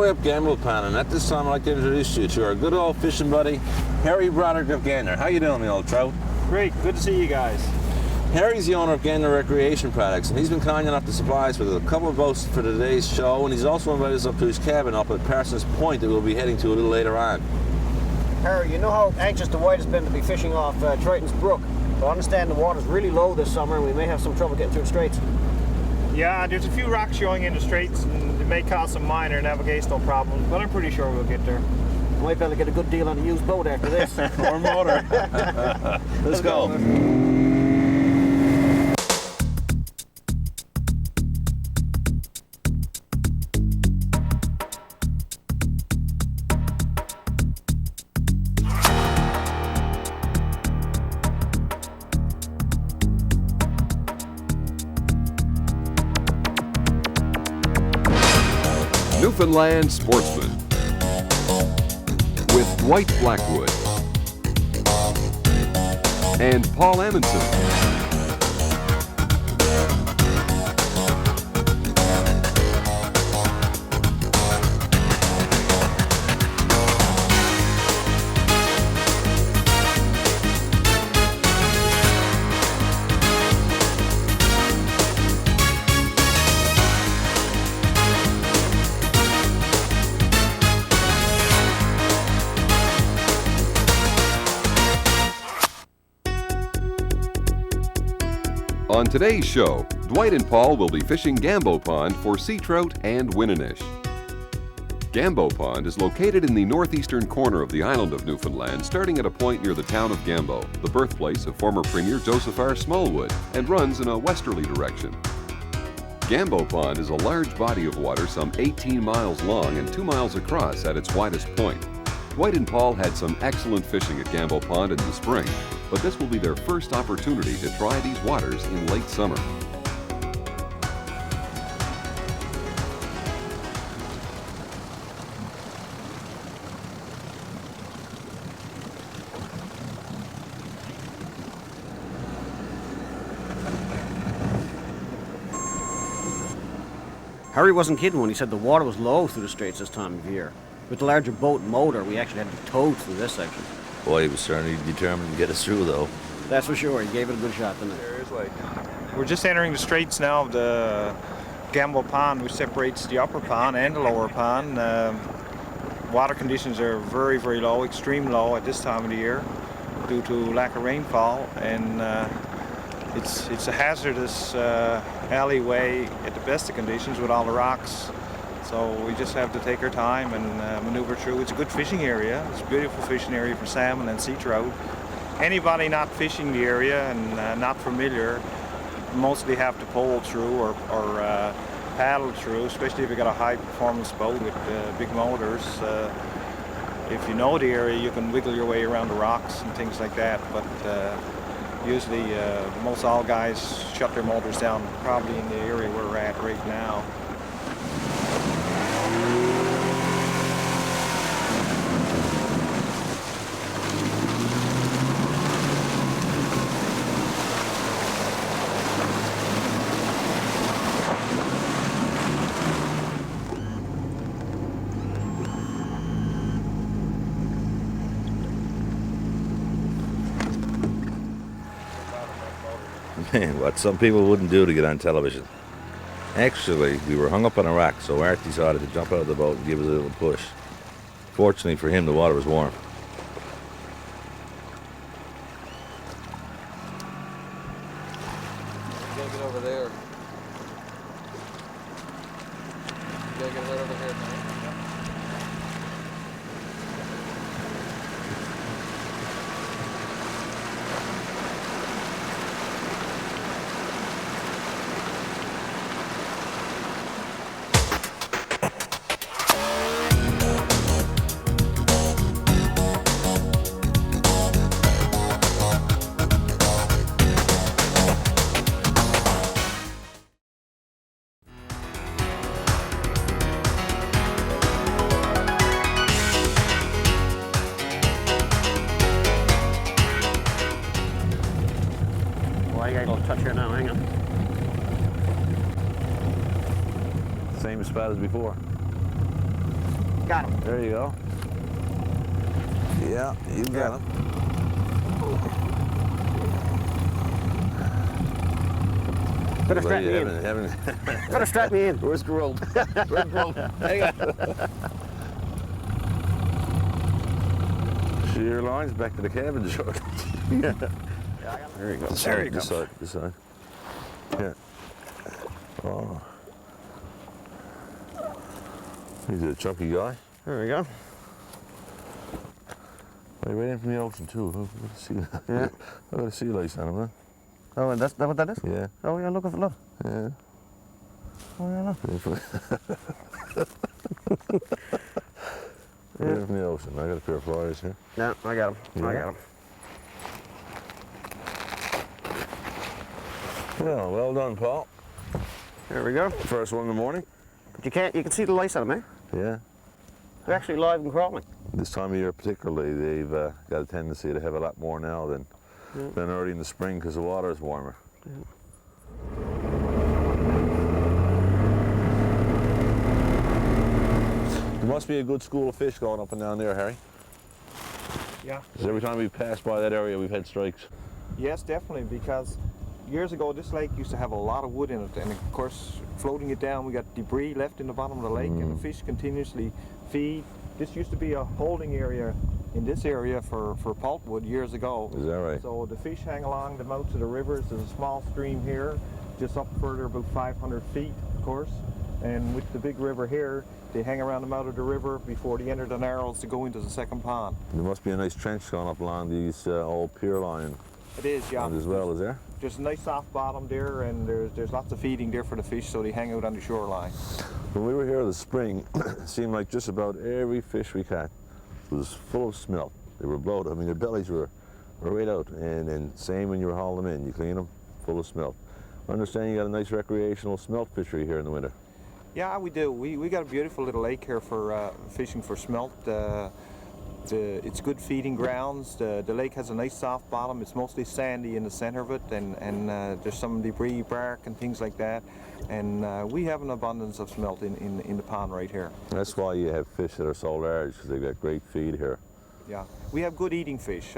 way up Gambo Pond, and at this time I'd like to introduce you to our good old fishing buddy, Harry Broderick of Gander. How you doing, me old trout? Great, good to see you guys. Harry's the owner of Gander Recreation Products, and he's been kind enough to supply us with a couple of boats for today's show, and he's also invited us up to his cabin up at Parsons Point that we'll be heading to a little later on. Harry, you know how anxious the White has been to be fishing off Triton's Brook, but I understand the water's really low this summer and we may have some trouble getting through the straits. Yeah, there's a few rocks showing in the straits and it may cause some minor navigational problems, but I'm pretty sure we'll get there. We might be able to get a good deal on a used boat after this. Or motor. Let's go. Newfoundland Sportsman with Dwight Blackwood and Paul Amundsen. On today's show, Dwight and Paul will be fishing Gambo Pond for sea trout and winnenish. Gambo Pond is located in the northeastern corner of the island of Newfoundland, starting at a point near the town of Gambo, the birthplace of former Premier Joseph R. Smallwood, and runs in a westerly direction. Gambo Pond is a large body of water some 18 miles long and 2 miles across at its widest point. Dwight and Paul had some excellent fishing at Gambo Pond in the spring, but this will be their first opportunity to try these waters in late summer. Harry wasn't kidding when he said the water was low through the straits this time of year. With the larger boat and motor, we actually had to tow through this section. Boy, he was certainly determined to get us through, though. That's for sure. He gave it a good shot, didn't he? We're just entering the straits now of the Gambo Pond, which separates the upper pond and the lower pond. Water conditions are very, very low, extreme low at this time of the year due to lack of rainfall, and it's a hazardous alleyway at the best of conditions with all the rocks. So we just have to take our time and maneuver through. It's a good fishing area. It's a beautiful fishing area for salmon and sea trout. Anybody not fishing the area and not familiar mostly have to pole through or paddle through, especially if you've got a high performance boat with big motors. If you know the area, you can wiggle your way around the rocks and things like that, but usually most all guys shut their motors down probably in the area where we're at right now. Man, what some people wouldn't do to get on television. Actually, we were hung up on a rock, so Art decided to jump out of the boat and give us a little push. Fortunately for him, the water was warm. You gotta get over there. You gotta get right over here, man. I got a little touch here now, hang on. Same spot as before. Got him. There you go. Yeah, you got him. Better strap me in. Better strap me in. Where's the rope? Where's the rope? Hang on. Shear lines back to the cabin, George. There you go. There you go. This side. Yeah. Oh. He's a chunky guy. There we go. Right in from the ocean too. I've got to see that. Yeah. I've got to see lice on him, man. Oh, and that's that what that is? Yeah. Oh yeah, look at the look. Yeah. Oh yeah, look. Right in from the ocean. I got a pair of pliers here. Yeah, I got him. I Yeah. got him. Well, well done, Paul. There we go. First one in the morning. But you can see the lice on them, eh? Yeah. They're actually live and crawling. This time of year particularly, they've got a tendency to have a lot more now than early in the spring because the water is warmer. There must be a good school of fish going up and down there, Harry. Yeah. Because every time we pass by that area, we've had strikes. Yes, definitely, because years ago this lake used to have a lot of wood in it, and of course floating it down we got debris left in the bottom of the lake, and the fish continuously feed. This used to be a holding area in this area for pulpwood years ago. Is that right? So the fish hang along the mouths of the rivers. There's a small stream here, just up further about 500 feet, of course, and with the big river here, they hang around the mouth of the river before they enter the narrows to go into the second pond. There must be a nice trench going up along these old pier line It is, yeah. as well, is there? There's a nice soft bottom there, and there's lots of feeding there for the fish, so they hang out on the shoreline. When we were here this spring, it seemed like just about every fish we caught was full of smelt. They were bloated. I mean, their bellies were right out. And same when you were hauling them in, you clean them, full of smelt. I understand you got a nice recreational smelt fishery here in the winter. Yeah, we do. We got a beautiful little lake here for fishing for smelt. It's good feeding grounds. The lake has a nice soft bottom. It's mostly sandy in the center of it, and there's some debris, bark, and things like that. And we have an abundance of smelt in the pond right here. That's why you have fish that are so large, because they've got great feed here. Yeah, we have good eating fish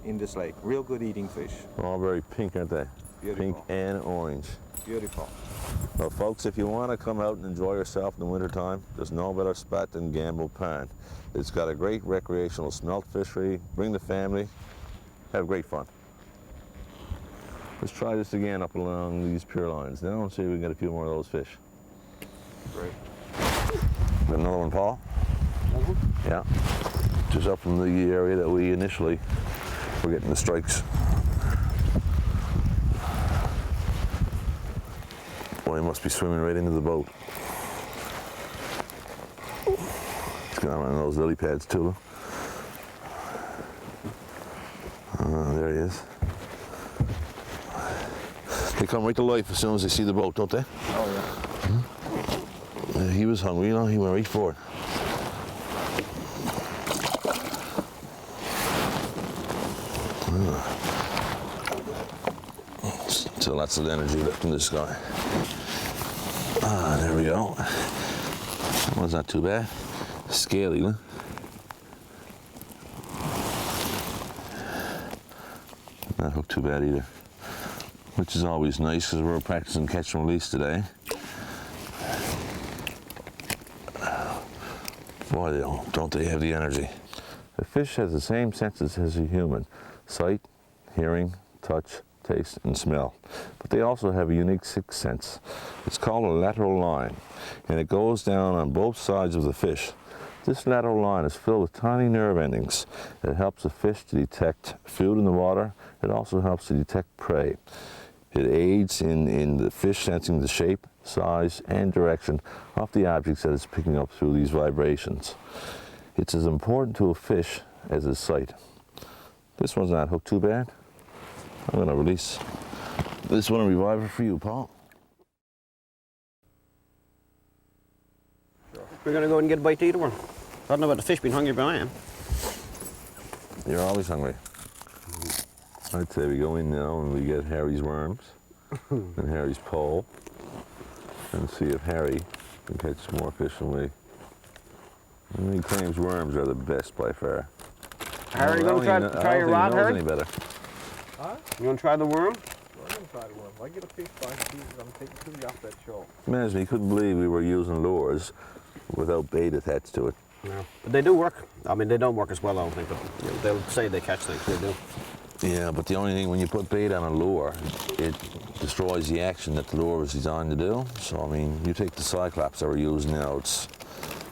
in this lake. Real good eating fish. All very pink, aren't they? Beautiful. Pink and orange. Beautiful. Well, folks, if you want to come out and enjoy yourself in the wintertime, there's no better spot than Gambo Pond. It's got a great recreational smelt fishery. Bring the family, have great fun. Let's try this again up along these pier lines. Now and see if we can get a few more of those fish. Great. Got another one, Paul? Yeah. Just up from the area that we initially were getting the strikes. Boy, he must be swimming right into the boat. He's got on those lily pads too. There he is. They come right to life as soon as they see the boat, don't they? Oh yeah. He was hungry, you know, he went right for it. Still lots of energy left in this guy. There we go. That one's not too bad. Scaly, huh? Not hooked too bad either. Which is always nice because we're practicing catch and release today. Boy, don't they have the energy. The fish has the same senses as a human: sight, hearing, touch, taste, and smell. But they also have a unique sixth sense. It's called a lateral line, and it goes down on both sides of the fish. This lateral line is filled with tiny nerve endings. It helps the fish to detect food in the water. It also helps to detect prey. It aids in the fish sensing the shape, size, and direction of the objects that it's picking up through these vibrations. It's as important to a fish as its sight. This one's not hooked too bad. I'm going to release this one and revive it for you, Paul. We're going to go and get a bite to eat one. I don't know about the fish being hungry, but I am. You're always hungry. I'd say we go in now and we get Harry's worms and Harry's pole and see if Harry can catch some more fish than we. And he claims worms are the best by far. Harry, you I going don't to even- try I your don't rod, think he knows Harry? any better. Huh? You want to try the worm? I'm gonna try the worm. I get a fish by Jesus, I'm taking 2 off that show. Imagine, he couldn't believe we were using lures without bait attached to it. No. But they do work. I mean, they don't work as well, I don't think, but you know, they'll say they catch things. They do. Yeah, but the only thing, when you put bait on a lure, it destroys the action that the lure was designed to do. So, I mean, you take the Cyclops that we're using now, it's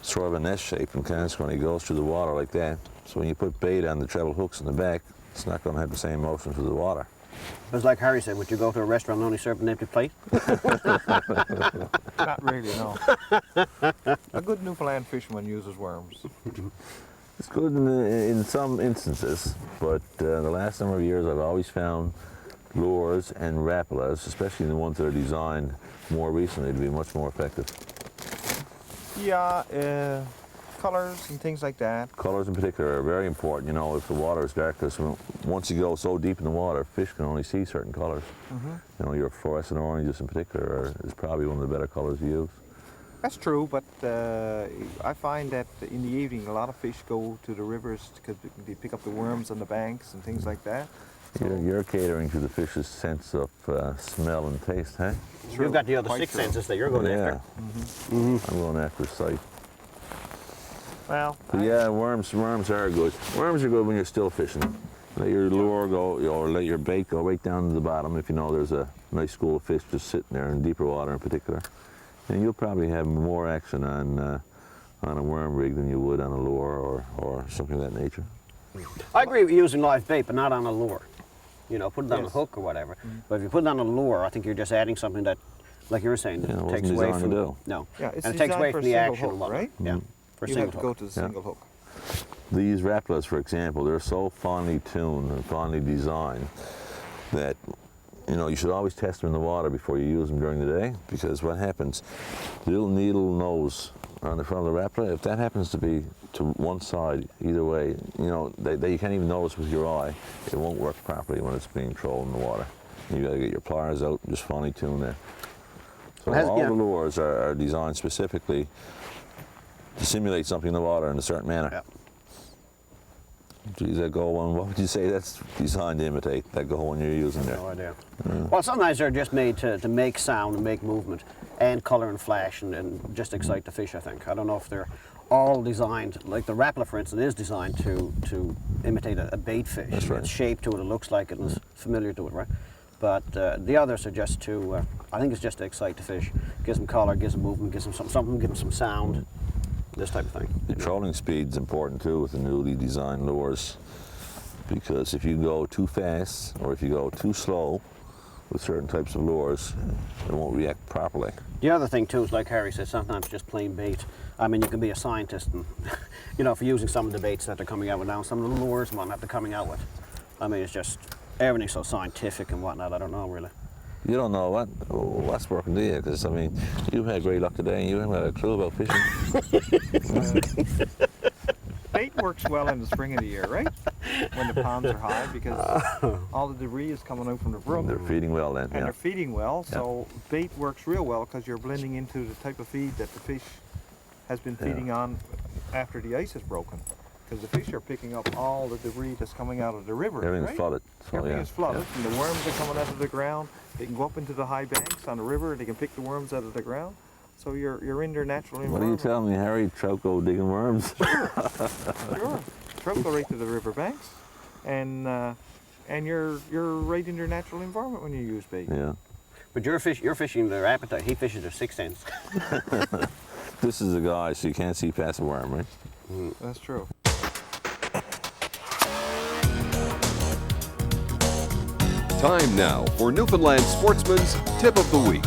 sort of an S shape and kind of when it goes through the water like that. So when you put bait on the treble hooks in the back, it's not going to have the same motion through the water. It's like Harry said, would you go to a restaurant and only serve an empty plate? Not really, no. A good Newfoundland fisherman uses worms. It's good in some instances, but the last number of years I've always found lures and rapalas, especially the ones that are designed more recently, to be much more effective. Yeah, colors and things like that. Colors in particular are very important, you know, if the water is dark, because once you go so deep in the water, fish can only see certain colors. You know, your fluorescent oranges in particular is probably one of the better colors to use. That's true, but I find that in the evening a lot of fish go to the rivers because they pick up the worms on the banks and things like that. You're catering to the fish's sense of smell and taste, huh? You've got the other Quite 6 true. senses that you're going Yeah. after. I'm going after sight. Well, But yeah, worms are good. Worms are good when you're still fishing. Let your lure go, or let your bait go right down to the bottom if you know there's a nice school of fish just sitting there in deeper water in particular. And you'll probably have more action on a worm rig than you would on a lure or something of that nature. I agree with using live bait, but not on a lure. You know, put it on a Yes. hook or whatever. But if you put it on a lure, I think you're just adding something that, like you were saying, that Yeah, it wasn't takes away designed from to do. No. Yeah, it's and it takes away designed for from the a single action hook, and whatnot. right? Yeah. For a you single have to hook. go to the single hook. These rapalas, for example, they're so finely tuned and finely designed that you know you should always test them in the water before you use them during the day, because what happens, the little needle nose on the front of the rapala, if that happens to be to one side either way, you know, you can't even notice with your eye. It won't work properly when it's being trolled in the water. You got to get your pliers out and just finely tune there. So Well, all yeah. the lures are designed specifically to simulate something in the water in a certain manner. Yeah. Geez, that goal one, what would you say that's designed to imitate, that goal one you're using there? No idea. Well, sometimes they're just made to make sound and make movement and color and flash and just excite the fish, I think. I don't know if they're all designed, like the rapala, for instance, is designed to imitate a bait fish. That's right. It's shaped to it, it looks like it, and it's familiar to it, right? But the others are just to, I think it's just to excite the fish. Gives them color, gives them movement, gives them something, gives them some sound, this type of thing. The trolling speed's important too with the newly designed lures, because if you go too fast or if you go too slow with certain types of lures, it won't react properly. The other thing too is, like Harry said, sometimes just plain bait. I mean, you can be a scientist and, you know, for using some of the baits that they're coming out with now, some of the lures and whatnot they're coming out with. I mean, it's just, everything's so scientific and whatnot, I don't know really. You don't know what's working, do you? Because, I mean, you've had great luck today and you haven't had a clue about fishing. Bait works well in the spring of the year, right? When the ponds are high, because all the debris is coming out from the brook. They're feeding well then, And yeah. they're feeding well, so bait works real well because you're blending into the type of feed that the fish has been feeding on after the ice is broken. Because the fish are picking up all the debris that's coming out of the river. Everything's right? flooded. So, Everything yeah, is flooded, yeah. and the worms are coming out of the ground. They can go up into the high banks on the river, and they can pick the worms out of the ground. So you're in their natural What are you environment. telling me, Harry? Trout go digging worms? Sure. Trout go right to the river banks, and you're right in your natural environment when you use bait. Yeah. But you're fishing their appetite, he fishes their sixth sense. This is a guy, so you can't see past a worm, right? That's true. Time now for Newfoundland Sportsman's Tip of the Week.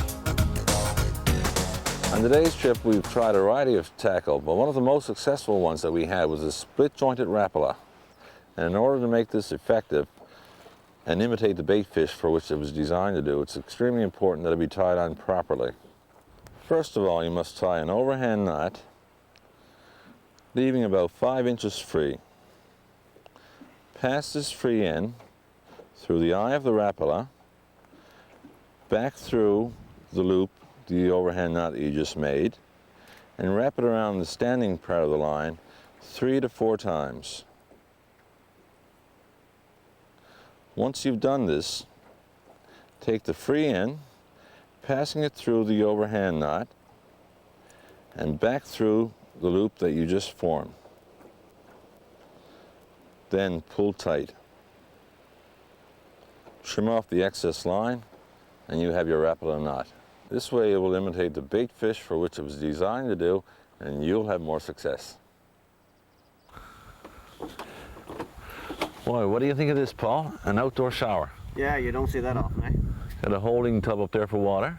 On today's trip, we've tried a variety of tackle, but one of the most successful ones that we had was a split-jointed rapala. And in order to make this effective and imitate the bait fish for which it was designed to do, it's extremely important that it be tied on properly. First of all, you must tie an overhand knot, leaving about 5 inches free. Pass this free end through the eye of the rapala, back through the loop, the overhand knot that you just made, and wrap it around the standing part of the line 3 to 4 times. Once you've done this, take the free end, passing it through the overhand knot and back through the loop that you just formed. Then pull tight. Trim off the excess line and you have your Rapala knot. This way it will imitate the bait fish for which it was designed to do, and you'll have more success. Boy, what do you think of this, Paul? An outdoor shower. Yeah, you don't see that often, eh? Got a holding tub up there for water.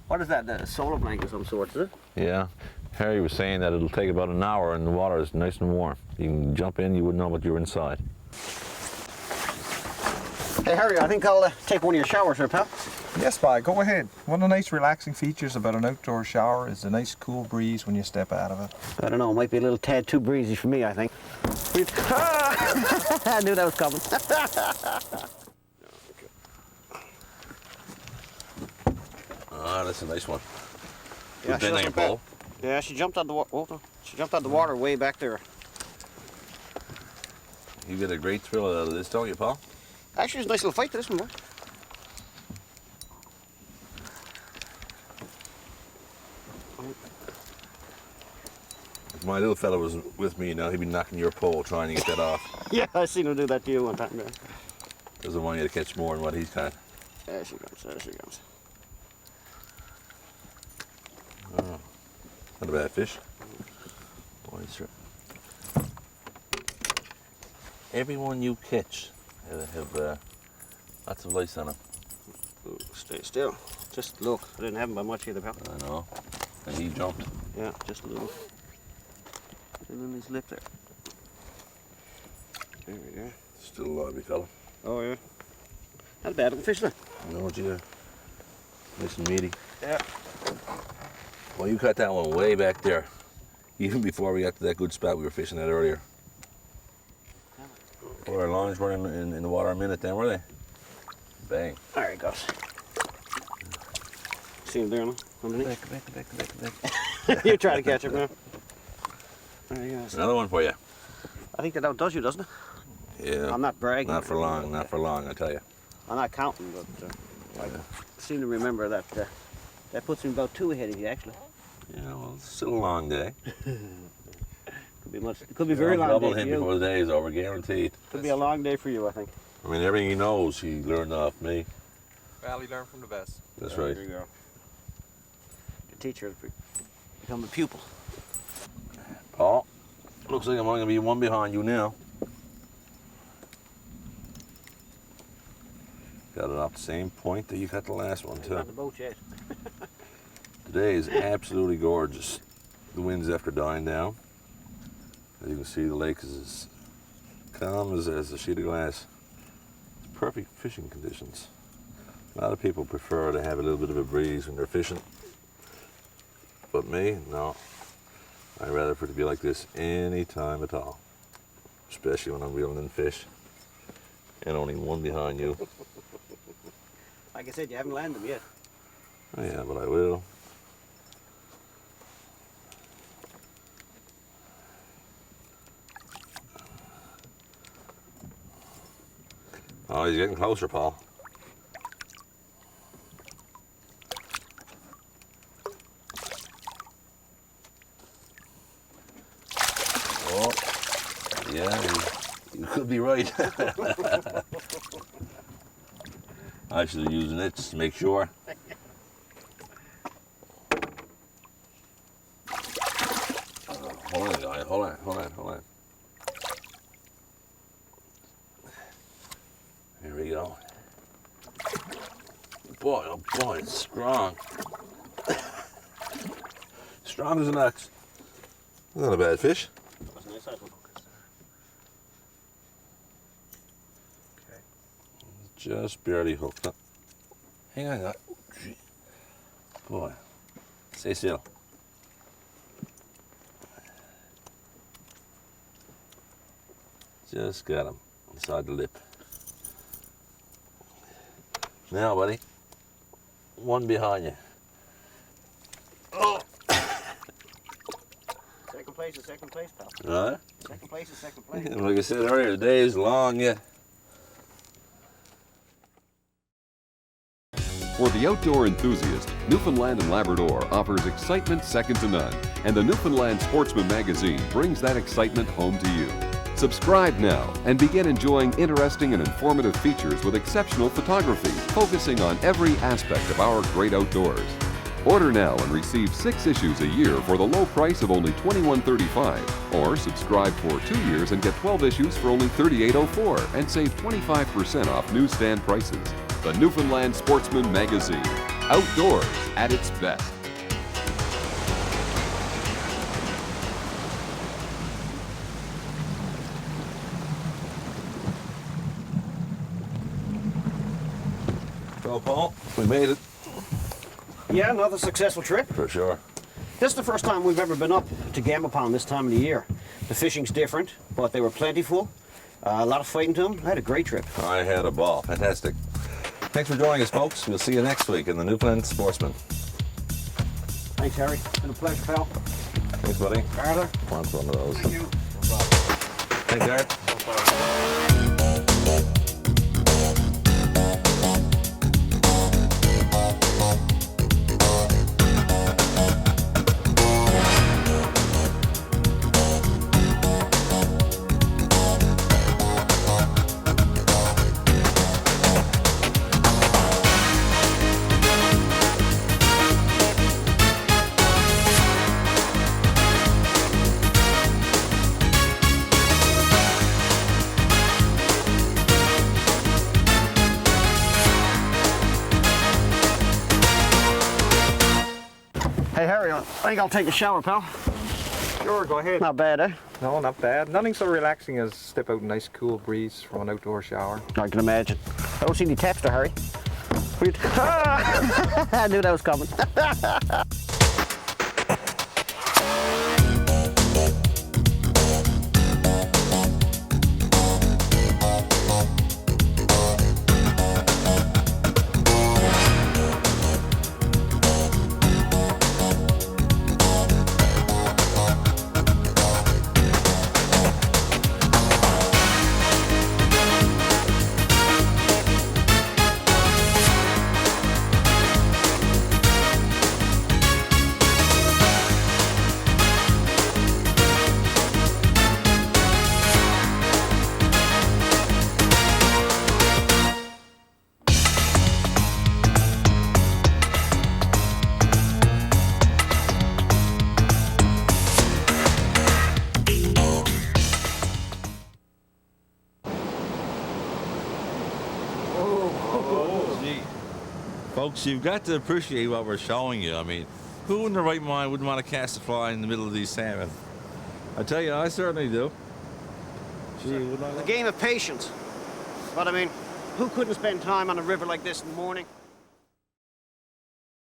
What is that? A solar blanket of some sort, is it? Yeah. Harry was saying that it'll take about an hour and the water is nice and warm. You can jump in, you wouldn't know what you're inside. Hey, Harry, I think I'll take one of your showers here, pal. Yes, bye. Go ahead. One of the nice relaxing features about an outdoor shower is the nice cool breeze when you step out of it. I don't know, it might be a little tad too breezy for me, I think. I knew that was coming. Ah, that's a nice one. Yeah, Good thing, Paul. Yeah, she jumped out the water. She jumped out the water way back there. You get a great thrill out of this, don't you, Paul? Actually, it's a nice little fight to this one, boy. If my little fella was with me now, he'd be knocking your pole trying to get that off. Yeah, I seen him do that to you one time. Yeah. Doesn't want you to catch more than what he's caught. There she goes, there she goes. Oh, not a bad fish. Boy, sir. Everyone you catch have lots of lice on them. Ooh, stay still. Just look. I didn't have him by much either, pal. I know. And he jumped. Yeah, just a little. And then his lip there. There we go. Still a lively fella. Oh, yeah. Not a bad little fish, then. No, gee. Nice and meaty. Yeah. Well, you caught that one way back there. Even before we got to that good spot we were fishing at earlier. Well, our lines weren't in the water a minute then, were they? Bang. There he goes. See him there, no? Underneath? Back. You try to catch him, man. There he goes. Another one for you. I think that outdoes you, doesn't it? Yeah. I'm not bragging. Not for long, not for long, I tell you. I'm not counting, but I seem to remember that that puts him about 2 ahead of you, actually. Yeah, well, it's still a long day. Could be much. It could be a very long Double day for him you. before the day is over, guaranteed. Could be a long day for you, I think. I mean, everything he knows, he learned off me. Well, he learned from the best. That's right. There you go. The teacher has become a pupil. Paul, looks like I'm only going to be one behind you now. Got it off the same point that you got the last one, too. Not the boat yet. Today is absolutely gorgeous. The wind's after dying down. As you can see, the lake is as calm as a sheet of glass. It's perfect fishing conditions. A lot of people prefer to have a little bit of a breeze when they're fishing. But me, no. I'd rather for it to be like this any time at all. Especially when I'm reeling in fish. And only one behind you. Like I said, you haven't landed them yet. Oh yeah, but I will. Oh, he's getting closer, Paul. Oh, yeah, you could be right. I should have used it just to make sure. Hold on, guy. Hold on. Here we go. Boy, oh boy, it's strong. Strong as an ox. Not a bad fish. That's a nice size one. Okay. Just barely hooked up. Hang on. Boy, stay still. Just got him inside the lip. Now, buddy, one behind you. Oh! place is second place, pal. Right? Second place is second place. Like I said earlier, the day is long yet. For the outdoor enthusiast, Newfoundland and Labrador offers excitement second to none, and the Newfoundland Sportsman magazine brings that excitement home to you. Subscribe now and begin enjoying interesting and informative features with exceptional photography, focusing on every aspect of our great outdoors. Order now and receive 6 issues a year for the low price of only $21.35, or subscribe for 2 years and get 12 issues for only $38.04 and save 25% off newsstand prices. The Newfoundland Sportsman magazine, outdoors at its best. Well, Paul, we made it. Yeah, another successful trip. For sure. This is the first time we've ever been up to Gambo Pond this time of the year. The fishing's different, but they were plentiful. A lot of fighting to them. I had a great trip. I had a ball. Fantastic. Thanks for joining us, folks. We'll see you next week in the Newfoundland Sportsman. Thanks, Harry. Been a pleasure, pal. Thanks, buddy. Arthur. Want one of those. Thank you. Thanks, Art. Hey, Harry, I think I'll take a shower, pal. Sure, go ahead. Not bad, eh? No, not bad. Nothing so relaxing as step out in a nice cool breeze from an outdoor shower. I can imagine. I don't see any taps there, Harry. I knew that was coming. Folks, you've got to appreciate what we're showing you. I mean, who in their right mind wouldn't want to cast a fly in the middle of these salmon? I tell you, I certainly do. Gee, wouldn't I A game of patience. But I mean, who couldn't spend time on a river like this in the morning?